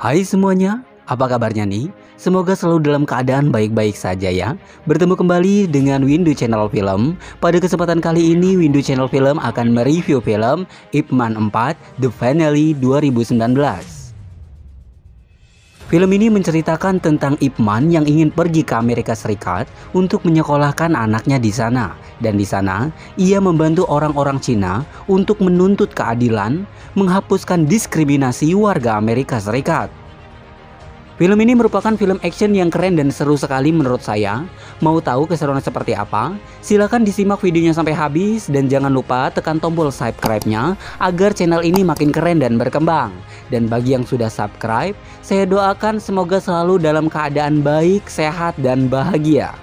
Hai semuanya, apa kabarnya nih? Semoga selalu dalam keadaan baik-baik saja ya. Bertemu kembali dengan Windu Channel Film. Pada kesempatan kali ini Windu Channel Film akan mereview film Ip Man 4 The Finale 2019. Film ini menceritakan tentang Ip Man yang ingin pergi ke Amerika Serikat untuk menyekolahkan anaknya di sana. Dan di sana, ia membantu orang-orang Cina untuk menuntut keadilan, menghapuskan diskriminasi warga Amerika Serikat. Film ini merupakan film action yang keren dan seru sekali menurut saya. Mau tahu keseruannya seperti apa? Silahkan disimak videonya sampai habis dan jangan lupa tekan tombol subscribe-nya agar channel ini makin keren dan berkembang. Dan bagi yang sudah subscribe, saya doakan semoga selalu dalam keadaan baik, sehat, dan bahagia.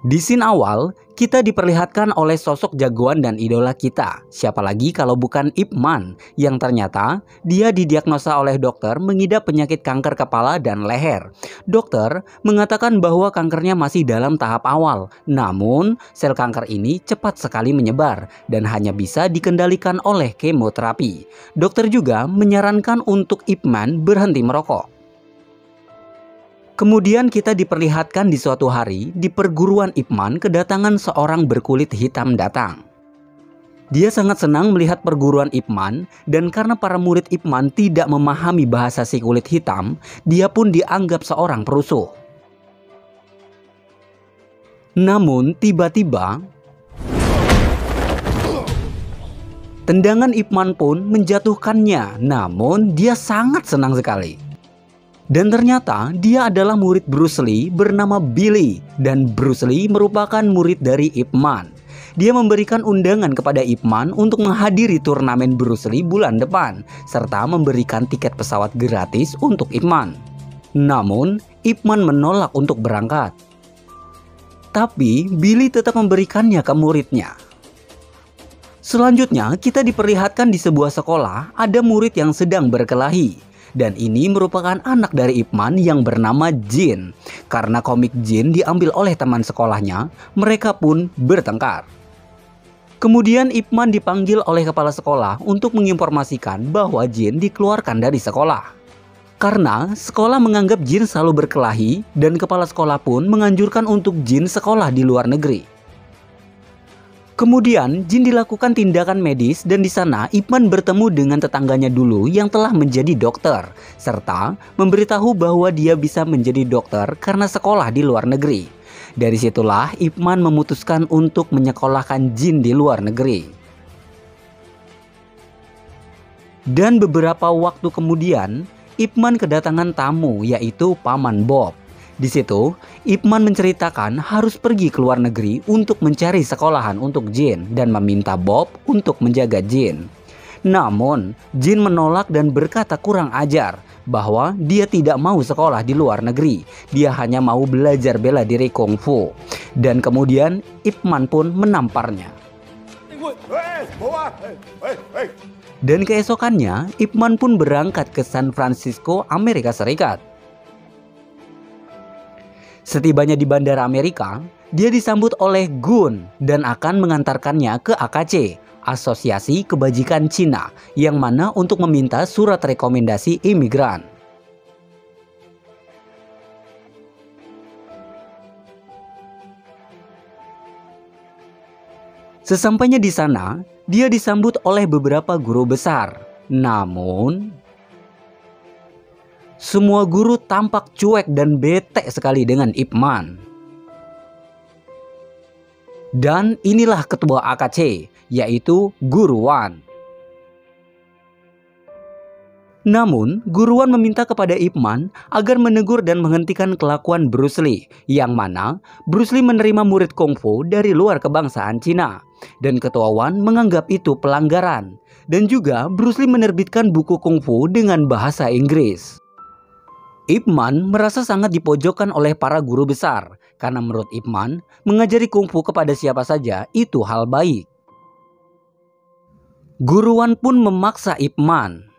Di scene awal, kita diperlihatkan oleh sosok jagoan dan idola kita. Siapa lagi kalau bukan Ip Man, yang ternyata dia didiagnosa oleh dokter mengidap penyakit kanker kepala dan leher. Dokter mengatakan bahwa kankernya masih dalam tahap awal, namun sel kanker ini cepat sekali menyebar dan hanya bisa dikendalikan oleh kemoterapi. Dokter juga menyarankan untuk Ip Man berhenti merokok. Kemudian kita diperlihatkan di suatu hari di perguruan Ip Man kedatangan seorang berkulit hitam datang. Dia sangat senang melihat perguruan Ip Man dan karena para murid Ip Man tidak memahami bahasa si kulit hitam, dia pun dianggap seorang perusuh. Namun tiba-tiba tendangan Ip Man pun menjatuhkannya, namun dia sangat senang sekali. Dan ternyata dia adalah murid Bruce Lee bernama Billy. Dan Bruce Lee merupakan murid dari Ip Man. Dia memberikan undangan kepada Ip Man untuk menghadiri turnamen Bruce Lee bulan depan. Serta memberikan tiket pesawat gratis untuk Ip Man. Namun Ip Man menolak untuk berangkat. Tapi Billy tetap memberikannya ke muridnya. Selanjutnya kita diperlihatkan di sebuah sekolah ada murid yang sedang berkelahi. Dan ini merupakan anak dari Ip Man yang bernama Jin. Karena komik Jin diambil oleh teman sekolahnya, mereka pun bertengkar. Kemudian Ip Man dipanggil oleh kepala sekolah untuk menginformasikan bahwa Jin dikeluarkan dari sekolah. Karena sekolah menganggap Jin selalu berkelahi dan kepala sekolah pun menganjurkan untuk Jin sekolah di luar negeri. Kemudian Jin dilakukan tindakan medis dan di sana Ip Man bertemu dengan tetangganya dulu yang telah menjadi dokter serta memberitahu bahwa dia bisa menjadi dokter karena sekolah di luar negeri. Dari situlah Ip Man memutuskan untuk menyekolahkan Jin di luar negeri. Dan beberapa waktu kemudian Ip Man kedatangan tamu yaitu Paman Bob. Di situ, Ip Man menceritakan harus pergi ke luar negeri untuk mencari sekolahan untuk Jin dan meminta Bob untuk menjaga Jin. Namun, Jin menolak dan berkata kurang ajar bahwa dia tidak mau sekolah di luar negeri. Dia hanya mau belajar bela diri kungfu. Dan kemudian Ip Man pun menamparnya. Dan keesokannya, Ip Man pun berangkat ke San Francisco, Amerika Serikat. Setibanya di bandara Amerika, dia disambut oleh Gun dan akan mengantarkannya ke AKC, Asosiasi Kebajikan Cina, yang mana untuk meminta surat rekomendasi imigran. Sesampainya di sana, dia disambut oleh beberapa guru besar. Namun semua guru tampak cuek dan bete sekali dengan Ip Man. Dan inilah ketua AKC, yaitu Guru Wan. Namun, Guru Wan meminta kepada Ip Man agar menegur dan menghentikan kelakuan Bruce Lee, yang mana Bruce Lee menerima murid kungfu dari luar kebangsaan Cina. Dan ketua Wan menganggap itu pelanggaran. Dan juga Bruce Lee menerbitkan buku kungfu dengan bahasa Inggris. Ip Man merasa sangat dipojokkan oleh para guru besar karena menurut Ip Man mengajari kungfu kepada siapa saja itu hal baik. Guru Wan pun memaksa Ip Man.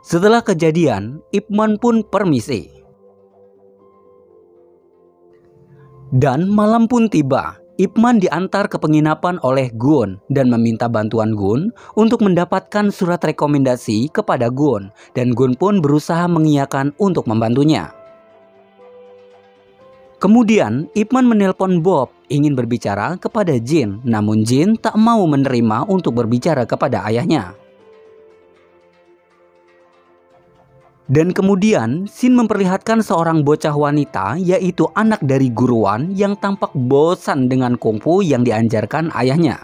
Setelah kejadian, Ip Man pun permisi. Dan malam pun tiba. Ip Man diantar ke penginapan oleh Gun dan meminta bantuan Gun untuk mendapatkan surat rekomendasi kepada Gun, dan Gun pun berusaha mengiyakan untuk membantunya. Kemudian Ip Man menelpon Bob ingin berbicara kepada Jin, namun Jin tak mau menerima untuk berbicara kepada ayahnya. Dan kemudian Shin memperlihatkan seorang bocah wanita, yaitu anak dari guruan yang tampak bosan dengan kungfu yang diajarkan ayahnya.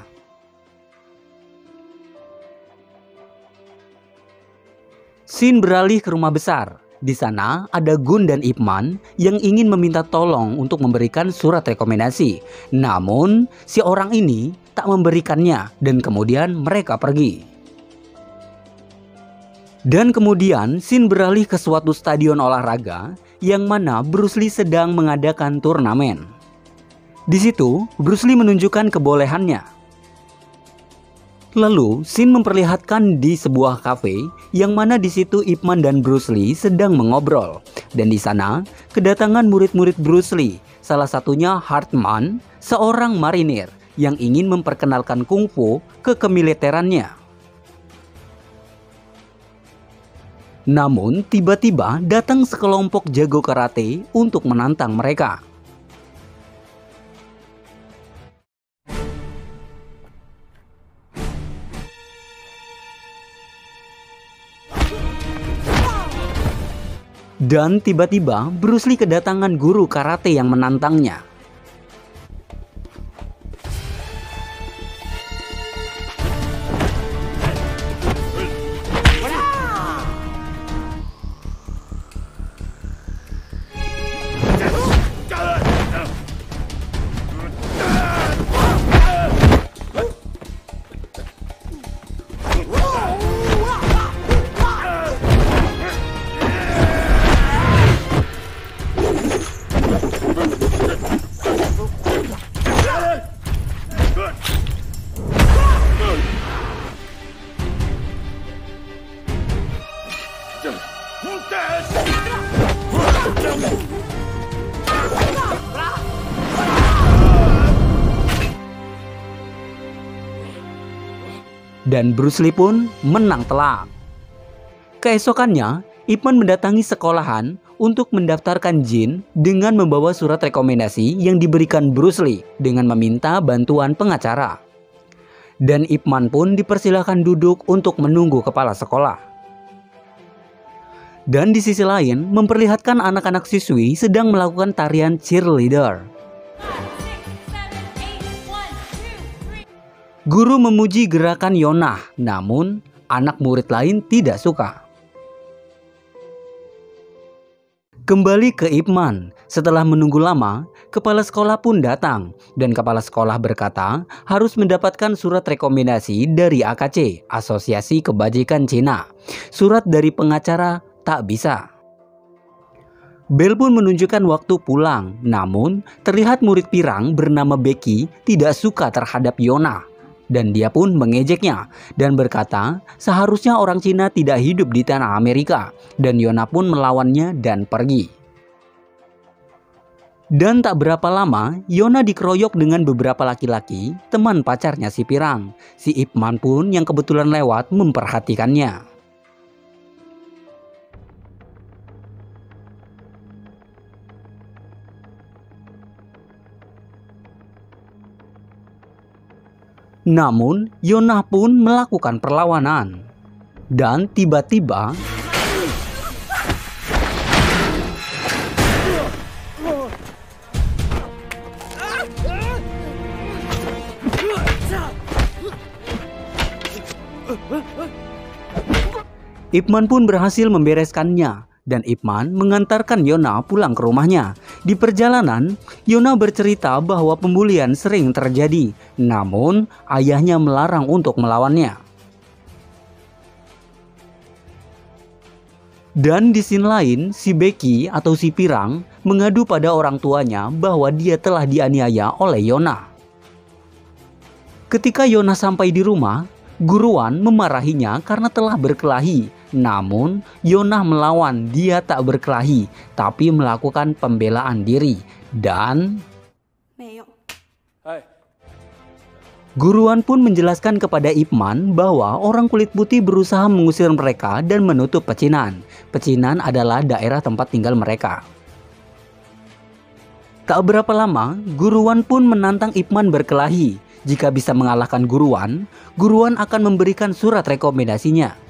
Shin beralih ke rumah besar. Di sana ada Gun dan Ip Man yang ingin meminta tolong untuk memberikan surat rekomendasi. Namun si orang ini tak memberikannya dan kemudian mereka pergi. Dan kemudian Shin beralih ke suatu stadion olahraga yang mana Bruce Lee sedang mengadakan turnamen. Di situ Bruce Lee menunjukkan kebolehannya. Lalu Shin memperlihatkan di sebuah kafe yang mana di situ Ip Man dan Bruce Lee sedang mengobrol. Dan di sana kedatangan murid-murid Bruce Lee, salah satunya Hartman, seorang marinir yang ingin memperkenalkan kungfu ke kemiliterannya. Namun tiba-tiba datang sekelompok jago karate untuk menantang mereka. Dan tiba-tiba Bruce Lee kedatangan guru karate yang menantangnya. Dan Bruce Lee pun menang telak. Keesokannya, Ip Man mendatangi sekolahan untuk mendaftarkan Jin dengan membawa surat rekomendasi yang diberikan Bruce Lee dengan meminta bantuan pengacara. Dan Ip Man pun dipersilakan duduk untuk menunggu kepala sekolah. Dan di sisi lain, memperlihatkan anak-anak siswi sedang melakukan tarian cheerleader. Guru memuji gerakan Yonah, namun anak murid lain tidak suka. Kembali ke Ip Man, setelah menunggu lama, kepala sekolah pun datang dan kepala sekolah berkata harus mendapatkan surat rekomendasi dari AKC, Asosiasi Kebajikan Cina. Surat dari pengacara tak bisa. Bell pun menunjukkan waktu pulang, namun terlihat murid pirang bernama Becky tidak suka terhadap Yonah. Dan dia pun mengejeknya dan berkata seharusnya orang Cina tidak hidup di tanah Amerika, dan Yonah pun melawannya dan pergi. Dan tak berapa lama Yonah dikeroyok dengan beberapa laki-laki, teman pacarnya si pirang. Si Ip Man pun yang kebetulan lewat memperhatikannya. Namun, Yonah pun melakukan perlawanan. Dan tiba-tiba, Ip Man pun berhasil membereskannya. Dan Ip Man mengantarkan Yonah pulang ke rumahnya. Di perjalanan, Yonah bercerita bahwa pembulian sering terjadi, namun ayahnya melarang untuk melawannya. Dan di scene lain, si Becky atau si pirang mengadu pada orang tuanya bahwa dia telah dianiaya oleh Yonah. Ketika Yonah sampai di rumah, guruan memarahinya karena telah berkelahi. Namun, Yonah melawan, dia tak berkelahi, tapi melakukan pembelaan diri. Dan Guruan pun menjelaskan kepada Ip Man bahwa orang kulit putih berusaha mengusir mereka dan menutup pecinan. Pecinan adalah daerah tempat tinggal mereka. Tak berapa lama, Guruan pun menantang Ip Man berkelahi. Jika bisa mengalahkan Guruan, Guruan akan memberikan surat rekomendasinya.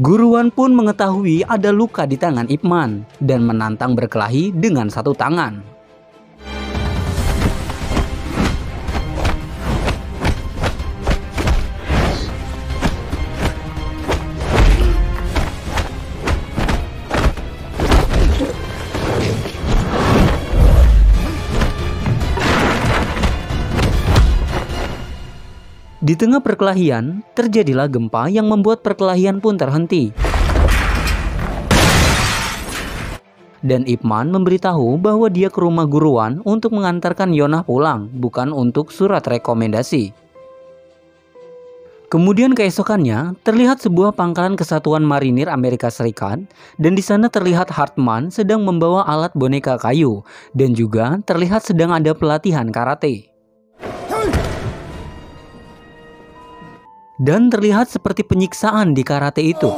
Guruan pun mengetahui ada luka di tangan Ip Man dan menantang berkelahi dengan satu tangan. Di tengah perkelahian, terjadilah gempa yang membuat perkelahian pun terhenti. Dan Ip Man memberitahu bahwa dia ke rumah Guruan untuk mengantarkan Yonah pulang, bukan untuk surat rekomendasi. Kemudian keesokannya, terlihat sebuah pangkalan kesatuan marinir Amerika Serikat, dan di sana terlihat Hartman sedang membawa alat boneka kayu, dan juga terlihat sedang ada pelatihan karate. Dan terlihat seperti penyiksaan di karate itu.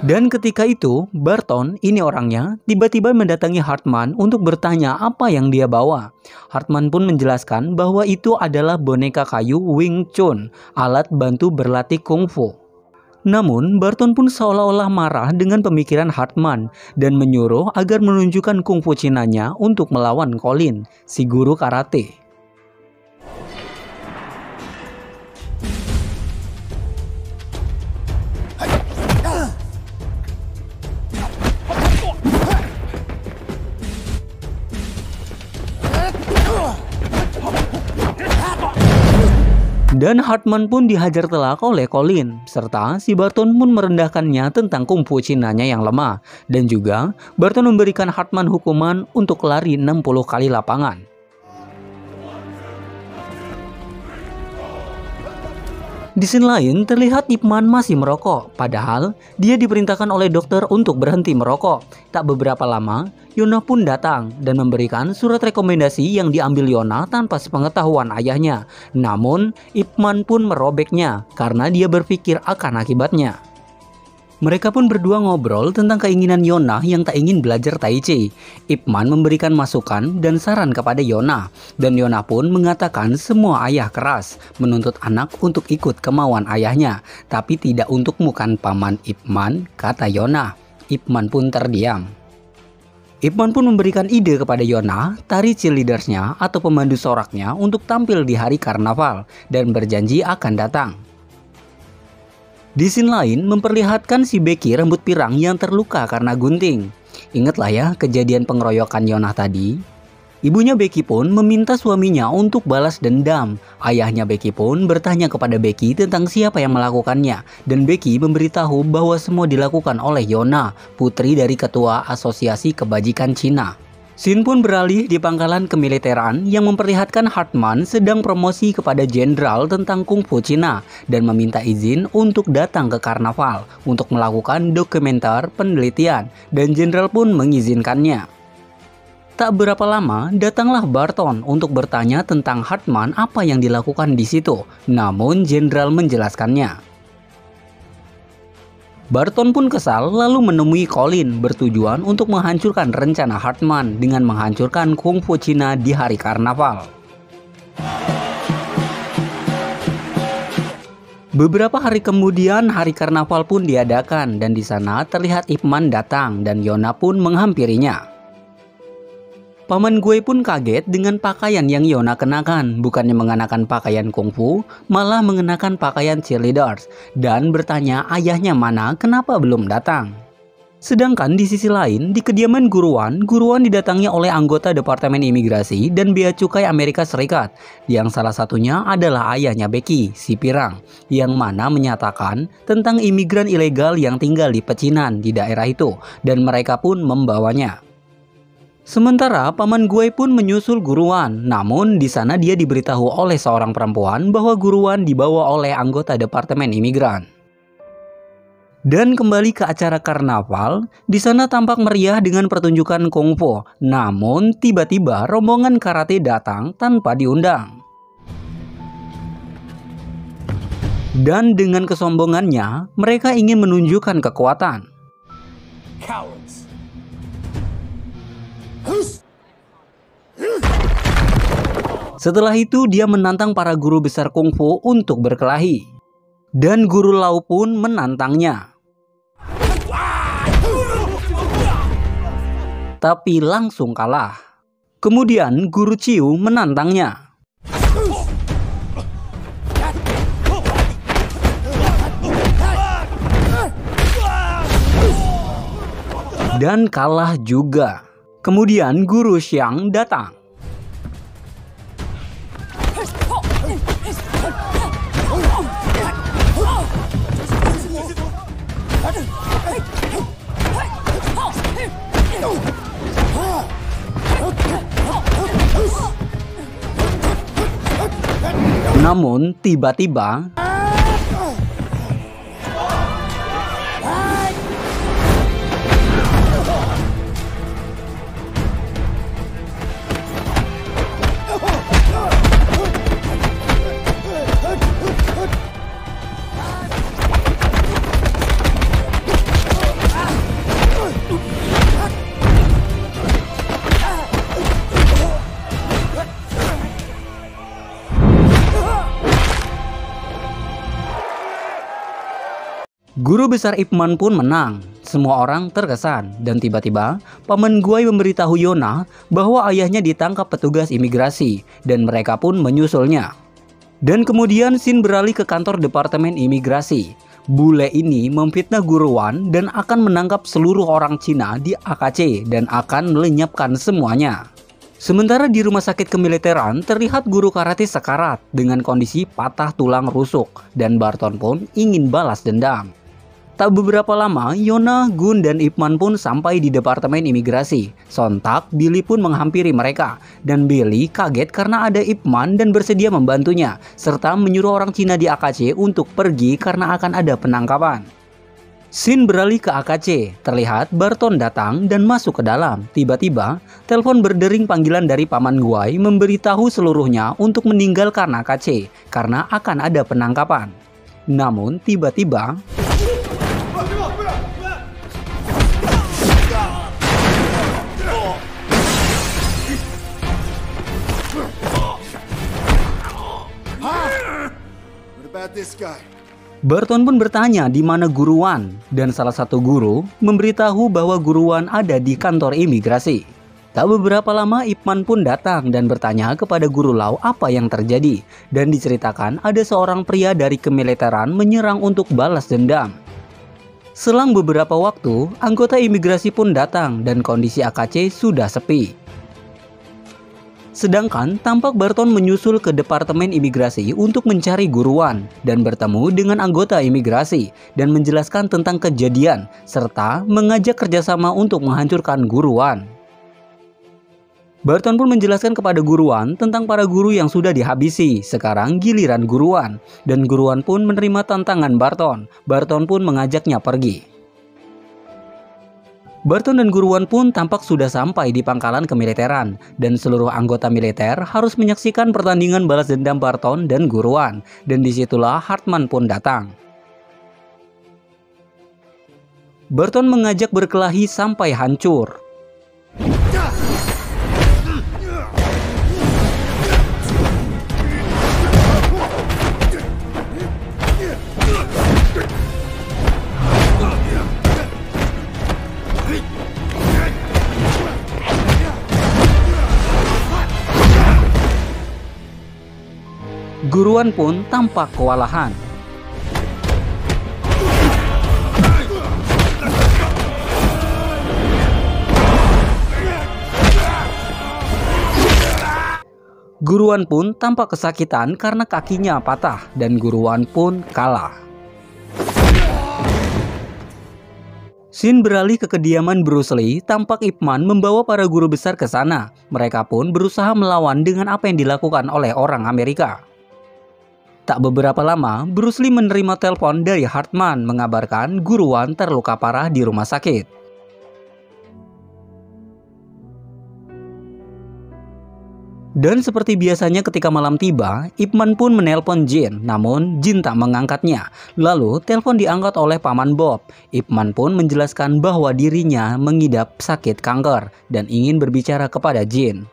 Dan ketika itu, Barton, ini orangnya, tiba-tiba mendatangi Hartman untuk bertanya apa yang dia bawa. Hartman pun menjelaskan bahwa itu adalah boneka kayu Wing Chun, alat bantu berlatih kungfu. Namun, Barton pun seolah-olah marah dengan pemikiran Hartman dan menyuruh agar menunjukkan kungfu Cinanya untuk melawan Colin, si guru karate. Dan Hartman pun dihajar telak oleh Colin, serta si Barton pun merendahkannya tentang kungfu Cinanya yang lemah. Dan juga, Barton memberikan Hartman hukuman untuk lari 60 kali lapangan. Di sini lain, terlihat Ip Man masih merokok, padahal dia diperintahkan oleh dokter untuk berhenti merokok. Tak beberapa lama, Yonah pun datang dan memberikan surat rekomendasi yang diambil Yonah tanpa sepengetahuan ayahnya. Namun, Ip Man pun merobeknya karena dia berpikir akan akibatnya. Mereka pun berdua ngobrol tentang keinginan Yonah yang tak ingin belajar Tai Chi. Ip Man memberikan masukan dan saran kepada Yonah, dan Yonah pun mengatakan semua ayah keras, menuntut anak untuk ikut kemauan ayahnya, tapi tidak untuk mukan paman Ip Man, kata Yonah. Ip Man pun terdiam. Ip Man pun memberikan ide kepada Yonah, tari cheerleadersnya atau pemandu soraknya untuk tampil di hari karnaval, dan berjanji akan datang. Di scene lain memperlihatkan si Becky rambut pirang yang terluka karena gunting. Ingatlah ya kejadian pengeroyokan Yonah tadi. Ibunya Becky pun meminta suaminya untuk balas dendam. Ayahnya Becky pun bertanya kepada Becky tentang siapa yang melakukannya. Dan Becky memberitahu bahwa semua dilakukan oleh Yonah, putri dari ketua Asosiasi Kebajikan Cina. Scene pun beralih di pangkalan kemiliteran yang memperlihatkan Hartman sedang promosi kepada jenderal tentang kungfu Cina dan meminta izin untuk datang ke karnaval untuk melakukan dokumenter penelitian, dan jenderal pun mengizinkannya. Tak berapa lama datanglah Barton untuk bertanya tentang Hartman apa yang dilakukan di situ, namun jenderal menjelaskannya. Barton pun kesal lalu menemui Colin bertujuan untuk menghancurkan rencana Hartman dengan menghancurkan kungfu Cina di hari karnaval. Beberapa hari kemudian hari karnaval pun diadakan dan di sana terlihat Ip Man datang dan Yonah pun menghampirinya. Paman gue pun kaget dengan pakaian yang Yonah kenakan, bukannya mengenakan pakaian kungfu, malah mengenakan pakaian cheerleaders, dan bertanya ayahnya mana kenapa belum datang. Sedangkan di sisi lain, di kediaman Guruan didatangi oleh anggota Departemen Imigrasi dan Bea Cukai Amerika Serikat, yang salah satunya adalah ayahnya Becky, si Pirang, yang mana menyatakan tentang imigran ilegal yang tinggal di pecinan di daerah itu, dan mereka pun membawanya. Sementara paman gue pun menyusul Guruan, namun di sana dia diberitahu oleh seorang perempuan bahwa Guruan dibawa oleh anggota Departemen Imigran. Dan kembali ke acara karnaval, di sana tampak meriah dengan pertunjukan kungfu. Namun tiba-tiba rombongan karate datang tanpa diundang. Dan dengan kesombongannya, mereka ingin menunjukkan kekuatan. Setelah itu dia menantang para guru besar kungfu untuk berkelahi. Dan Guru Lau pun menantangnya. Tapi langsung kalah. Kemudian Guru Ciu menantangnya. Dan kalah juga. Kemudian Guru Xiang datang. Namun tiba-tiba Guru besar Ip Man pun menang. Semua orang terkesan dan tiba-tiba paman Guai memberitahu Yona bahwa ayahnya ditangkap petugas imigrasi dan mereka pun menyusulnya. Dan kemudian scene beralih ke kantor Departemen Imigrasi. Bule ini memfitnah Guruan dan akan menangkap seluruh orang Cina di AKC dan akan melenyapkan semuanya. Sementara di rumah sakit kemiliteran terlihat guru karate sekarat dengan kondisi patah tulang rusuk dan Barton pun ingin balas dendam. Tak beberapa lama, Yona, Gun, dan Ip Man pun sampai di Departemen Imigrasi. Sontak, Billy pun menghampiri mereka. Dan Billy kaget karena ada Ip Man dan bersedia membantunya, serta menyuruh orang Cina di AKC untuk pergi karena akan ada penangkapan. Scene beralih ke AKC. Terlihat Barton datang dan masuk ke dalam. Tiba-tiba, telepon berdering panggilan dari Paman Guai memberitahu seluruhnya untuk meninggalkan AKC karena akan ada penangkapan. Namun, tiba-tiba Barton pun bertanya di mana Guruan dan salah satu guru memberitahu bahwa Guruan ada di kantor imigrasi. Tak beberapa lama Ip Man pun datang dan bertanya kepada Guru Lau apa yang terjadi dan diceritakan ada seorang pria dari kemiliteran menyerang untuk balas dendam. Selang beberapa waktu, anggota imigrasi pun datang dan kondisi AKC sudah sepi. Sedangkan tampak Barton menyusul ke Departemen Imigrasi untuk mencari Guruan dan bertemu dengan anggota imigrasi dan menjelaskan tentang kejadian serta mengajak kerjasama untuk menghancurkan Guruan. Barton pun menjelaskan kepada Guruan tentang para guru yang sudah dihabisi, sekarang giliran Guruan, dan Guruan pun menerima tantangan Barton. Barton pun mengajaknya pergi. Barton dan Guruan pun tampak sudah sampai di pangkalan kemiliteran dan seluruh anggota militer harus menyaksikan pertandingan balas dendam Barton dan Guruan, dan disitulah Hartman pun datang. Barton mengajak berkelahi sampai hancur. Guruan pun tampak kewalahan. Guruan pun tampak kesakitan karena kakinya patah dan Guruan pun kalah. Scene beralih ke kediaman Bruce Lee, tampak Ip Man membawa para guru besar ke sana. Mereka pun berusaha melawan dengan apa yang dilakukan oleh orang Amerika. Tak beberapa lama, Bruce Lee menerima telepon dari Hartman mengabarkan Guruan terluka parah di rumah sakit. Dan seperti biasanya ketika malam tiba, Ip Man pun menelpon Jin, namun Jin tak mengangkatnya. Lalu telepon diangkat oleh Paman Bob. Ip Man pun menjelaskan bahwa dirinya mengidap sakit kanker dan ingin berbicara kepada Jin.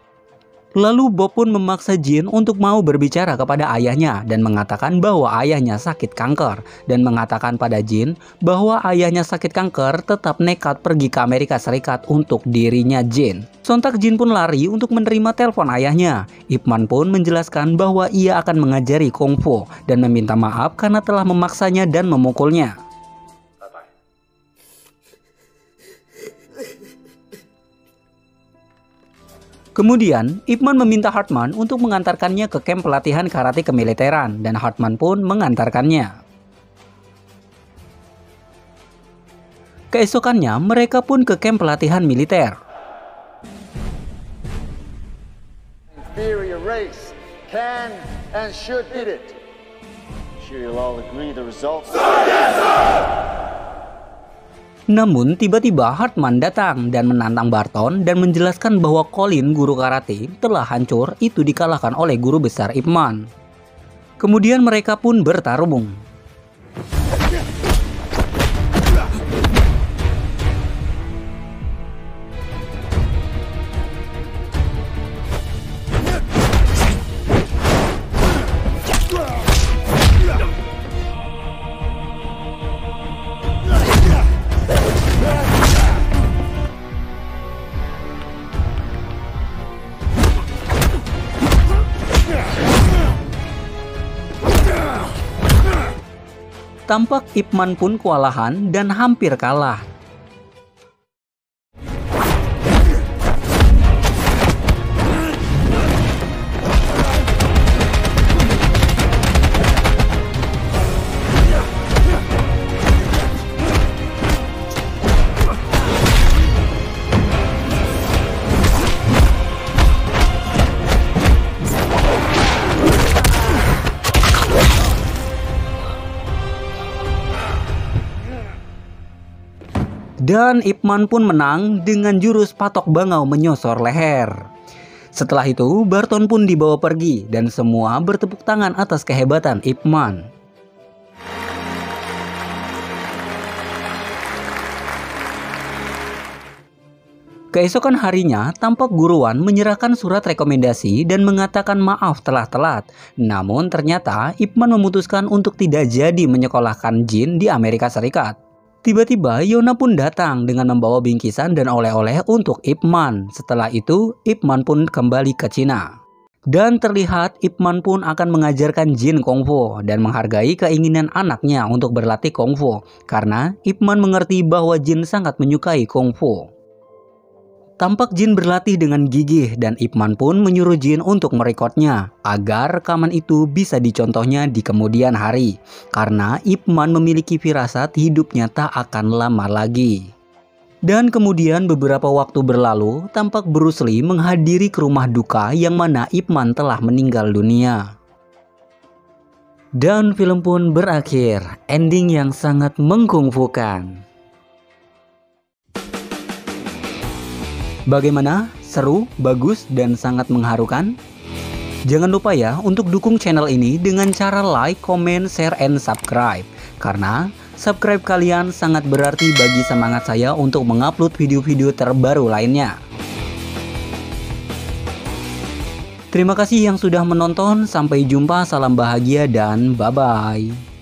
Lalu Bob pun memaksa Jin untuk mau berbicara kepada ayahnya dan mengatakan bahwa ayahnya sakit kanker dan mengatakan pada Jin bahwa ayahnya sakit kanker tetap nekat pergi ke Amerika Serikat untuk dirinya Jin. Sontak Jin pun lari untuk menerima telepon ayahnya. Ip Man pun menjelaskan bahwa ia akan mengajari kungfu dan meminta maaf karena telah memaksanya dan memukulnya. Kemudian, Ip Man meminta Hartman untuk mengantarkannya ke kamp pelatihan karate kemiliteran dan Hartman pun mengantarkannya. Keesokannya, mereka pun ke kamp pelatihan militer. Inferior race can and should beat it. Sure you'll all agree the results. Namun tiba-tiba Hartman datang dan menantang Barton dan menjelaskan bahwa Colin, guru karate, telah hancur itu dikalahkan oleh guru besar Ip Man. Kemudian mereka pun bertarung. Tampak Ip Man pun kewalahan dan hampir kalah. Dan Ip Man pun menang dengan jurus patok bangau menyosor leher. Setelah itu, Barton pun dibawa pergi dan semua bertepuk tangan atas kehebatan Ip Man. Keesokan harinya, tampak Guruan menyerahkan surat rekomendasi dan mengatakan maaf telah telat. Namun ternyata Ip Man memutuskan untuk tidak jadi menyekolahkan Jin di Amerika Serikat. Tiba-tiba Yona pun datang dengan membawa bingkisan dan oleh-oleh untuk Ip Man. Setelah itu, Ip Man pun kembali ke Cina. Dan terlihat Ip Man pun akan mengajarkan Jin kungfu dan menghargai keinginan anaknya untuk berlatih kungfu. Karena Ip Man mengerti bahwa Jin sangat menyukai kungfu. Tampak Jin berlatih dengan gigih dan Ip Man pun menyuruh Jin untuk merekodnya agar rekaman itu bisa dicontohnya di kemudian hari. Karena Ip Man memiliki firasat hidupnya tak akan lama lagi. Dan kemudian beberapa waktu berlalu, tampak Bruce Lee menghadiri ke rumah duka yang mana Ip Man telah meninggal dunia. Dan film pun berakhir, ending yang sangat mengkungfukan. Bagaimana? Seru, bagus, dan sangat mengharukan? Jangan lupa ya untuk dukung channel ini dengan cara like, comment, share, and subscribe. Karena subscribe kalian sangat berarti bagi semangat saya untuk mengupload video-video terbaru lainnya. Terima kasih yang sudah menonton, sampai jumpa, salam bahagia, dan bye-bye.